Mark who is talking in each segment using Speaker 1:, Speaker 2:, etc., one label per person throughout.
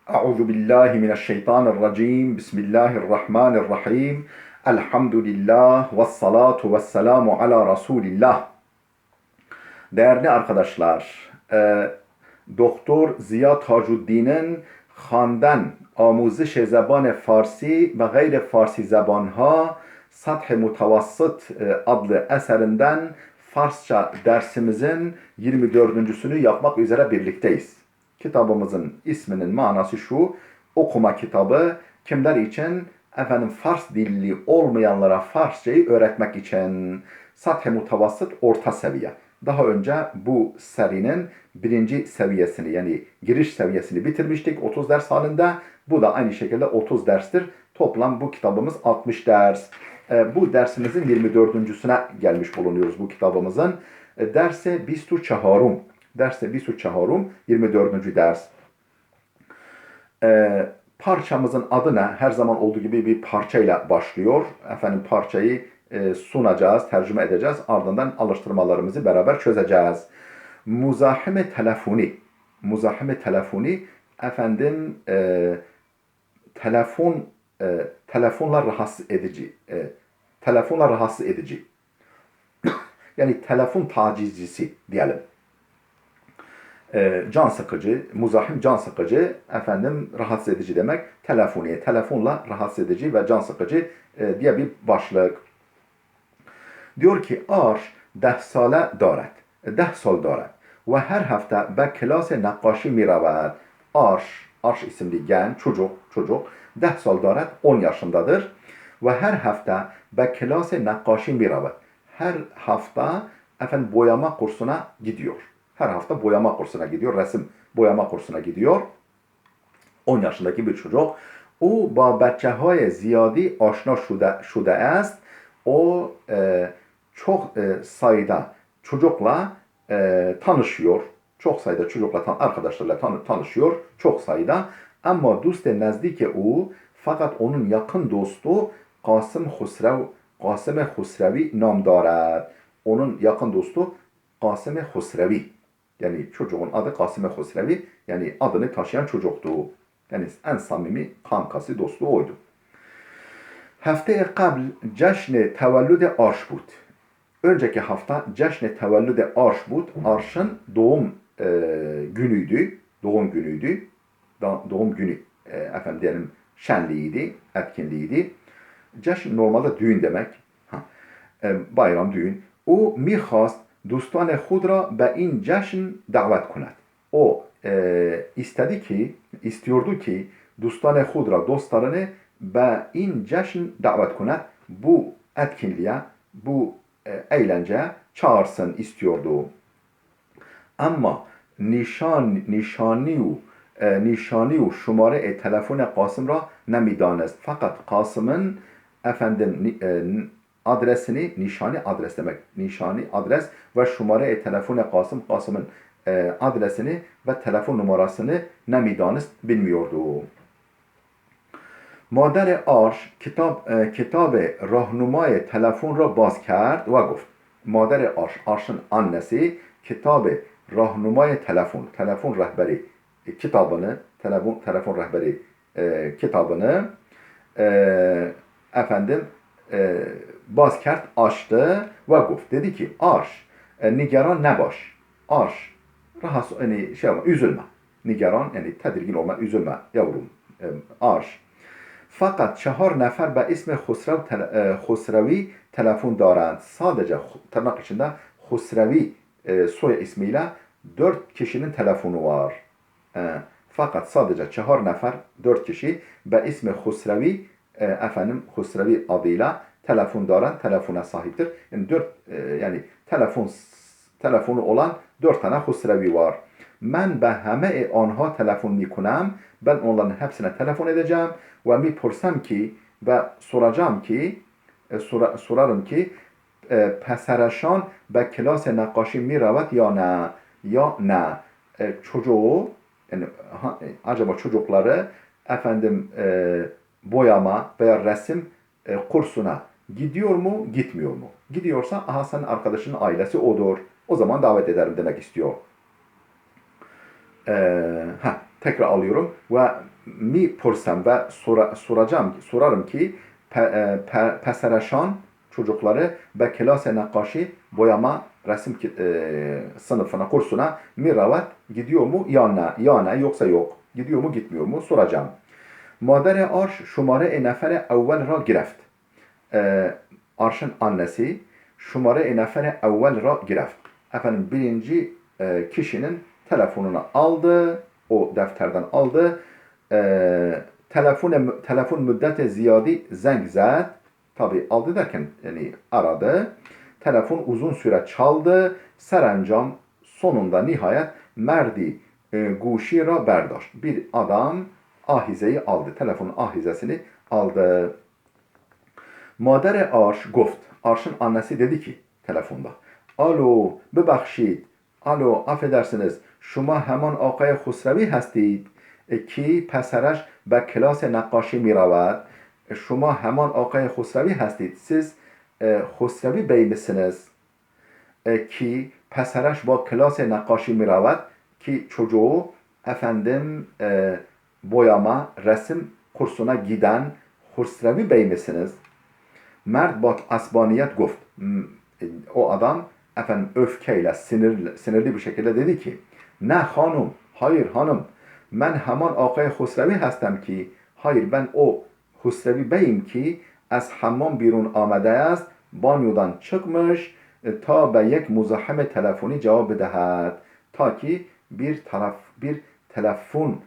Speaker 1: Euzu billahi mineşşeytanirracim. Bismillahirrahmanirrahim. Elhamdülillah ve salatu ve selamu ala Resulillah. Değerli arkadaşlar, Doktor Ziya Tacuddin'in خواندن آموزش زبان فارسی و غیر فارسی زبانها سطح متوسط adlı eserinden Farsça dersimizin 24.sünü yapmak üzere birlikteyiz. Kitabımızın isminin manası şu: okuma kitabı kimler için? Efendim Fars dilli olmayanlara Farsçayı öğretmek için. Sath-ı mutavasıt, orta seviye. Daha önce bu serinin birinci seviyesini, yani giriş seviyesini bitirmiştik 30 ders halinde. Bu da aynı şekilde 30 derstir. Toplam bu kitabımız 60 ders. Bu dersimizin 24.süne gelmiş bulunuyoruz bu kitabımızın. Derse bistu çaharum. Derse bistu çaharum, 24. ders. Parçamızın adı ne? Her zaman olduğu gibi bir parçayla başlıyor. Efendim parçayı sunacağız, tercüme edeceğiz. Ardından alıştırmalarımızı beraber çözeceğiz. Muzahime telefoni. Muzahime telefoni, efendim telefonla rahatsız edici. Telefonla rahatsız edici. Yani telefon tacizcisi diyelim. Can sıkıcı, muzahim can sıkıcı, efendim rahatsız edici demek. Telefoniye, telefonla rahatsız edici ve can sıkıcı diye bir başlık. Diyor ki arş 10 sale daret. 10 sal daret. Ve her hafta be klase nakkaşi miravet. Arş isimli genç, çocuk. 10 sal daret, 10 yaşındadır. Ve her hafta be klase nakkaşi miravet. Her hafta efendim boyama kursuna gidiyor. Her hafta boyama kursuna gidiyor. Resim boyama kursuna gidiyor. 10 yaşındaki bir çocuk. O ba bच्चه‌های ziyadi aşina şude است. O çok sayıda çocukla tanışıyor. Çok sayıda çocukla, arkadaşlarla tanışıyor. Çok sayıda. Ama dost nezdike o, fakat onun yakın dostu Kasım Husrevi nam دارد. Onun yakın dostu Kasım Husrevi. Yani çocuğun adı Kasım Husrevi. Yani adını taşıyan çocuktu. Yani en samimi kankası, dostu oydu. Haftaya qabl ceshn tevellud arş bud. Önceki hafta ceshn tevellud arş bud. Arş'ın doğum günüydü. Doğum günüydü. Doğum günü efendim diyelim şenliğiydi, etkinliğiydi. Ceshn normalde düğün demek. Bayram, düğün. O mikhast dostan khud ra be in ceshn davet kunet. O istiyordu ki dostan khud ra, dostlarını be in ceshn davet kunet, bu etkinliğe, bu eğlenceye çağırsın istiyordu. Ama nişani u şumare telefon Kasım ra nemidanest. Fakat Kasım'ın efendim adresini, nişani adres demek, nişani adres ve şumare telefon Kasım'ın adresini ve telefon numarasını nemidanest, bilmiyordu. مادر آرش کتاب راهنمای تلفن را باز کرد و گفت. مادر آرش'ın annesi kitabı rahnumay telefon rehberi kitabını, telefon rehberi kitabını efendim bazkert açtı ve guf, dedi ki arş nigaran nebaş. Arş rahatsız, yani üzülme. Nigaran yani tedirgin olma, üzülme yavrum. Arş. Fakat 4 nefer be ismi Husrevi telefon darand. Sadece tırnak içinde Husrevi soy ismiyle 4 kişinin telefonu var. Fakat sadece 4 nefer, 4 kişi be ismi Husrevi, efendim Husrevi adıyla telefon daran, telefona sahiptir. Yani 4 yani telefonu olan 4 tane Husrevi var. Ben be همه آنها telefon میکنم. Ben onların hepsine telefon edeceğim ve میپرسم ki, ve sorarım ki پسرشان به کلاس نقاشی میرود یا نه çocuğu, yani acaba çocukları efendim boyama veya resim kursuna gidiyor mu, gitmiyor mu? Gidiyorsa aha senin arkadaşının ailesi odur. O zaman davet ederim demek istiyor. tekrar alıyorum ve mi porsam ve sorarım ki pesereşan çocukları ve klase nakaşi boyama resim sınıfına, kursuna miravet gidiyor mu ya ne yoksa yok. Gidiyor mu gitmiyor mu soracağım. Madere arş şumare nefere evvel ra gireft. Arşın annesi şumare nefere evvel ra gireft. Efendim birinci kişinin telefonunu aldı, o defterden aldı. Telefon müddete ziyadi zeng zed. Tabi aldı derken yani aradı. Telefon uzun süre çaldı. Serencam sonunda nihayet merdi guşi ra berdaş. Bir adam ahizeyi aldı. Telefonun ahizesini aldı. Madere arş goft. Arşın annesi dedi ki telefonda. Alo, bebakşid. Alo, affedersiniz. Şuma hemen آقای خسروی هستید ki پسرش به کلاس نقاشی می رود. شما همان آقای خسروی هستید. Siz خسروی bey misiniz? Ki پسرش با کلاس نقاشی می رود. Ki çocuğu efendim boyama, resim kursuna giden Husrevi bey misiniz? Mert bak asbaniyet guft. O adam efendim öfkeyle, sinirli bir şekilde dedi ki ne hanım, hayır hanım, ben hemen آقای خسروی هستم ki, hayır ben o Husrevi beyim ki az hammam birun amade است, banyodan çıkmış ta be yek muzahime telefoni cevap bedehed. Ta ki bir telefon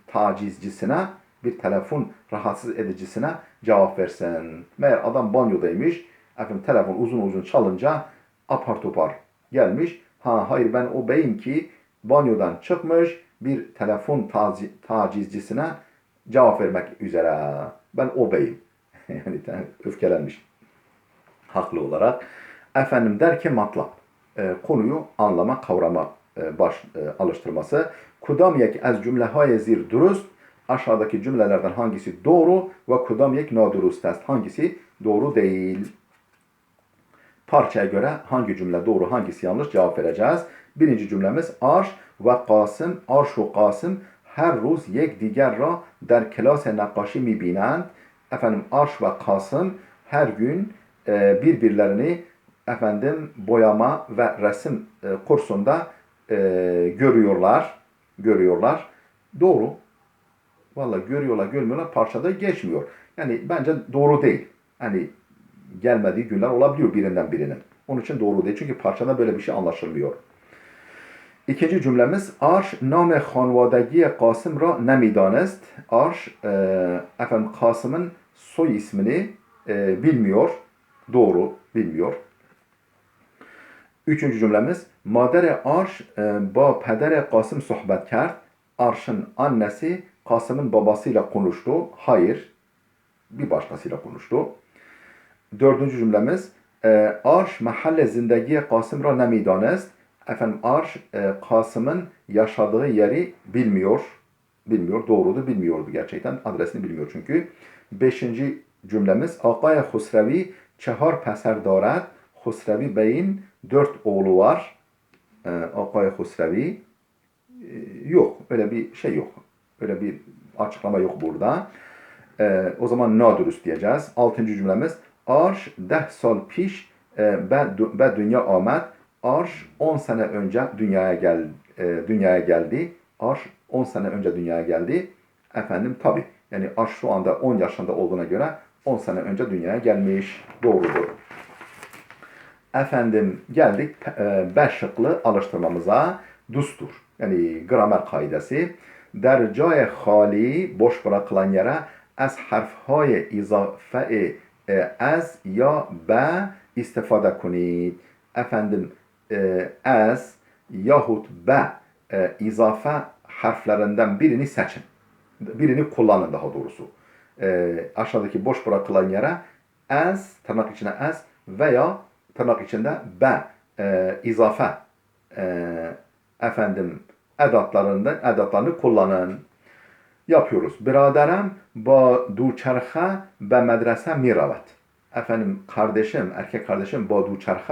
Speaker 1: tacizcisine, bir telefon rahatsız edicisine cevap versin. Meğer adam banyodaymış. Efendim telefon uzun çalınca apar topar gelmiş. Hayır ben o beyim ki banyodan çıkmış bir telefon tacizcisine cevap vermek üzere. Ben o beyim. Yani öfkelenmiş. Haklı olarak. Efendim der ki matlab. Konuyu anlama, kavrama alıştırması. Kudam yek az cümlehay zir durust. Aşağıdaki cümlelerden hangisi doğru ve kudam yek nadurust est. Hangisi doğru değil. Parçaya göre hangi cümle doğru, hangisi yanlış cevap vereceğiz. Birinci cümlemiz Arş ve Kasım, Arş ve Kasım her ruz yek diger ra der klase nakaşi mi binend. Efendim Arş ve Kasım her gün birbirlerini efendim boyama ve resim kursunda görüyorlar. Doğru. Vallahi görmüyorlar parçada geçmiyor. Yani bence doğru değil. Hani gelmediği günler olabiliyor birinden birinin. Onun için doğru değil. Çünkü parçada böyle bir şey anlaşılmıyor. İkinci cümlemiz Arş name xanvadagi Kasım ra nemidanest. Arş efendim Kasım'ın soy ismini bilmiyor. Doğru bilmiyor. Üçüncü cümlemiz Madere Arş ba pedere Kasım sohbet kert. Arş'ın annesi Kasım'ın babasıyla konuştu. Hayır. Bir başkasıyla konuştu. Dördüncü cümlemiz Arş mahalle zindagi Kasım ra nemidanest. Efendim Arş Kasım'ın yaşadığı yeri bilmiyor. Doğrudur. Bilmiyordu gerçekten. Adresini bilmiyor çünkü. Beşinci cümlemiz Ağay Husrevi çehar peser daret. Husrevi Bey'in 4 oğlu var. Ağay Husrevi yok. Öyle bir şey yok. Öyle bir açıklama yok burada. O zaman nadürüst diyeceğiz. Altıncı cümlemiz Arş 10 sal piş be dünya amet. Arş 10 sene önce dünyaya geldi. Arş 10 sene önce dünyaya geldi. Efendim tabi. Yani Arş şu anda 10 yaşında olduğuna göre 10 sene önce dünyaya gelmiş. Doğrudur. Efendim geldik 5 şıklı alıştırmamıza. Dustur. Yani gramer kaidesi. Der cay hali boş bırakılan yere az harfهای izafe az ya be istifade kunid. Efendim az yahut be izafe harflerinden birini seçin. Birini kullanın daha doğrusu. Aşağıdaki boş bırakılan yere az, tırnak içine az veya tırnak içinde be izafe efendim edatlarını kullanın. Yapıyoruz. Biraderem ba duçerxe be medrese miravet. efendim kardeşim, erkek kardeşim ba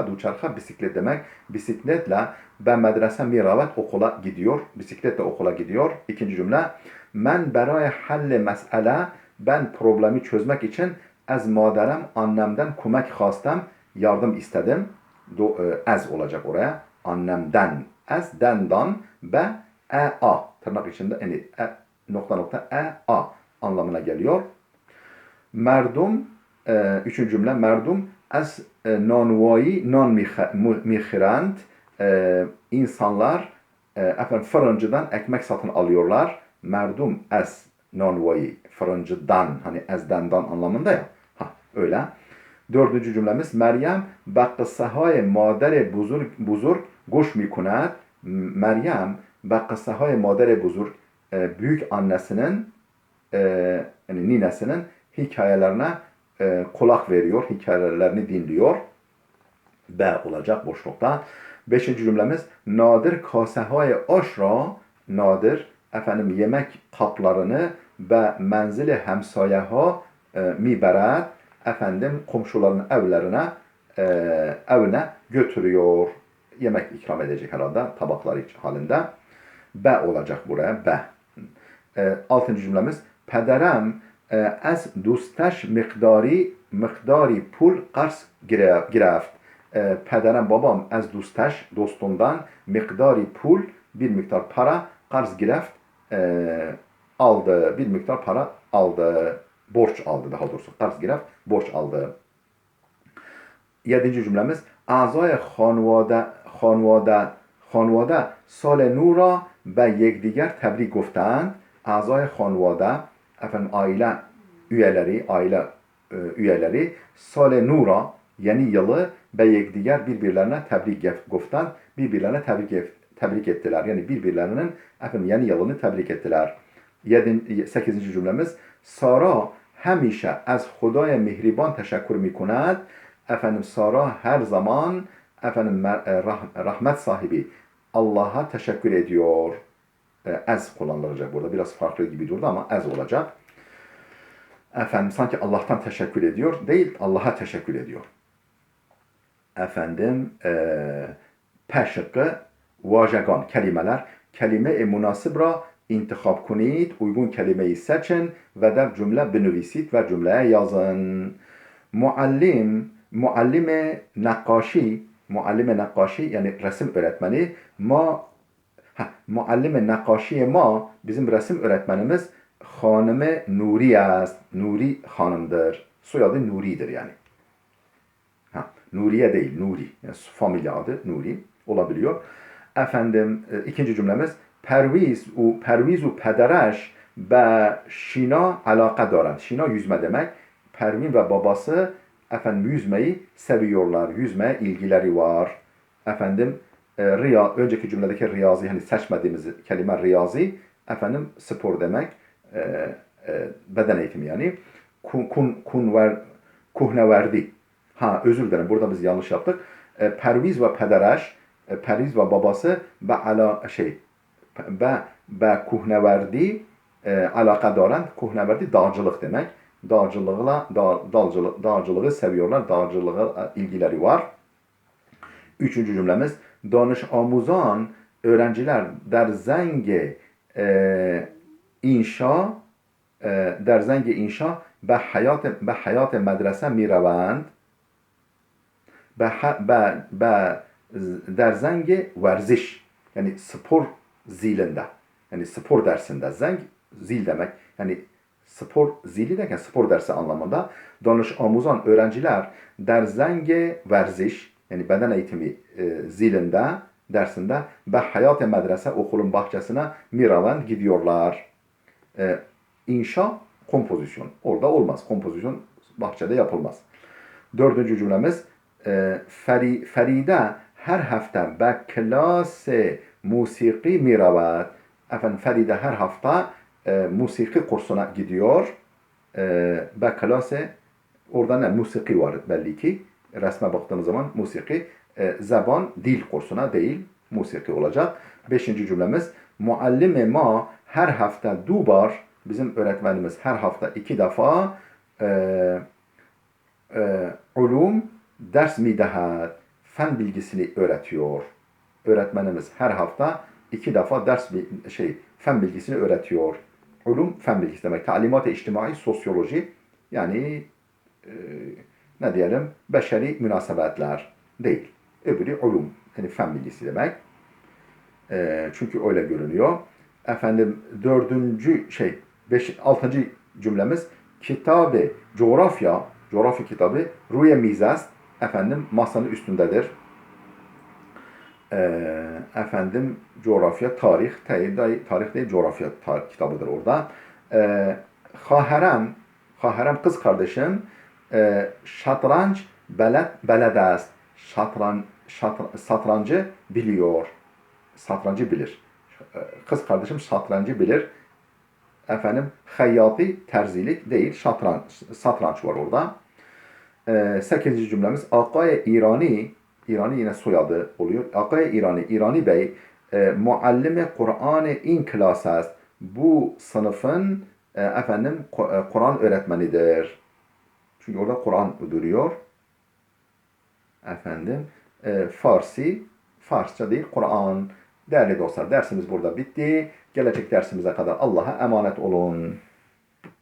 Speaker 1: duçarha bisiklet demek. Bisikletle ben medrese miravet okula gidiyor. Bisikletle okula gidiyor. İkinci cümle. Men beraya halle mesele ben problemi çözmek için az maderem annemden komak hastem yardım istedim. Az olacak oraya. Annemden az dendan be a tırnak içinde yani nokta a anlamına geliyor. Merdum üçüncü cümle merdum az nanvayi nan mihirand insanlar efendim fırıncıdan ekmek satın alıyorlar. Merdum az nanvayi fırıncıdan hani ezdendan anlamında ya. Ha öyle. Dördüncü cümlemiz Meryem be kıssahay madere buzurg goş mikunad. Meryem be kıssahay madere buzurg büyük annesinin yani ninesinin hikayelerine kulak veriyor, hikayelerini dinliyor. B olacak boşlukta. Beşinci cümlemiz nadir kasehay aşra nadir efendim yemek kaplarını ve menzili hemsayeha mibered efendim komşuların evine götürüyor. Yemek ikram edecek herhalde tabakları halinde. B olacak buraya. B. Altıncı cümlemiz pederem az دوستش مقداری pul قرض گرفت. Pederem babam az dostundan miqdari pul bir miktar para qarz gireft aldı. Bir miktar para aldı. Borç aldı daha doğrusu. Qarz gireft borç aldı. Yedinci cümlemiz azay خانواده سال نو را به یکدیگر تبریک گفتند. Azay خانواده efendim aile üyeleri Sale Nura yeni yılı ve yekdiger birbirlerine birbirlerine tebrik ettiler. Yani birbirlerinin efendim yeni yılını tebrik ettiler. 8. cümlemiz Sara hemişe az Hudaya mihriban teşekkür mikunad. Efendim Sara her zaman efendim rahmet sahibi Allah'a teşekkür ediyor. Ez kullanılacak burada. Biraz farklı gibi durdu ama ez olacak. Efendim sanki Allah'tan teşekkür ediyor. Değil, Allah'a teşekkür ediyor. Efendim P şıkkı vajegan kelimeler. Kelime-i münasibra intihab kunid. Uygun kelimeyi seçin ve der cümle benövisit ve cümleye yazın. Muallime nakkaşi yani resim öğretmeni muallime nakkaşi bizim resim öğretmenimiz Hanım Nuri است. Nuri hanımdır. Soyadı Nuri'dir yani. Nuriye değil, Nuri. Yani familya adı Nuri olabiliyor. Efendim ikinci cümlemiz Perviz u pedereş be Şina alaka daren. Şina yüzme demek. Pervin ve babası efendim yüzmeyi seviyorlar. Yüzmeye ilgileri var. Efendim önceki cümledeki riyazi hani seçmediğimiz kelime riyazi efendim spor demek. Beden eğitimi yani. Kuhneverdi. Özür dilerim. Burada biz yanlış yaptık. Perviz ve pedereş Perviz ve babası be kuhneverdi alaka daren. Kuhneverdi dağcılık demek. Dağcılığı seviyorlar. Dağcılığa ilgileri var. Üçüncü cümlemiz danış amuzan öğrenciler der zenge inşa به حیات مدرسه می روند در زنگ ورزش yani spor zilinde yani spor dersinde zeng zil demek yani spor zili derken spor dersi anlamında danış amuzan öğrenciler der zenge verziş yani beden eğitimi zilinde dersinde ve hayat medrese okulun bahçesine miravend gidiyorlar. İnşa kompozisyon. Orada olmaz. Kompozisyon bahçede yapılmaz. Dördüncü cümlemiz Feride her hafta be klase musiki miravet. Efendim Feride her hafta musiki kursuna gidiyor. Be klase orada ne? Musiki var belli ki. Resme baktığımız zaman musiki zaban dil kursuna değil musiki olacak. Beşinci cümlemiz muallime ma her hafta dubar bizim öğretmenimiz her hafta 2 defa ulum ders midehat. Fen bilgisini öğretiyor. Öğretmenimiz her hafta 2 defa fen bilgisini öğretiyor. Ulum fen bilgisi demek. Talimat-ı içtimai sosyoloji yani ne diyelim beşeri münasebetler değil. Öbürü ulum yani fen bilgisi demek. Çünkü öyle görünüyor. Efendim altıncı cümlemiz kitabı coğrafya kitabı ruye mizast efendim masanın üstündedir. Efendim coğrafya, tarih değil coğrafya kitabıdır orada. Haherem kız kardeşim şatranç beled است. Satrancı biliyor. Satrancı bilir. Kız kardeşim satrancı bilir. Efendim hayyati terzilik değil satranç var orada. 8. cümlemiz Akay İrani yine soyadı oluyor. Akay İrani Bey muallime Kur'an in klas است. Bu sınıfın Kur'an öğretmenidir. Çünkü orada Kur'an duruyor. Farsça değil Kur'an. Değerli dostlar dersimiz burada bitti. Gelecek dersimize kadar Allah'a emanet olun.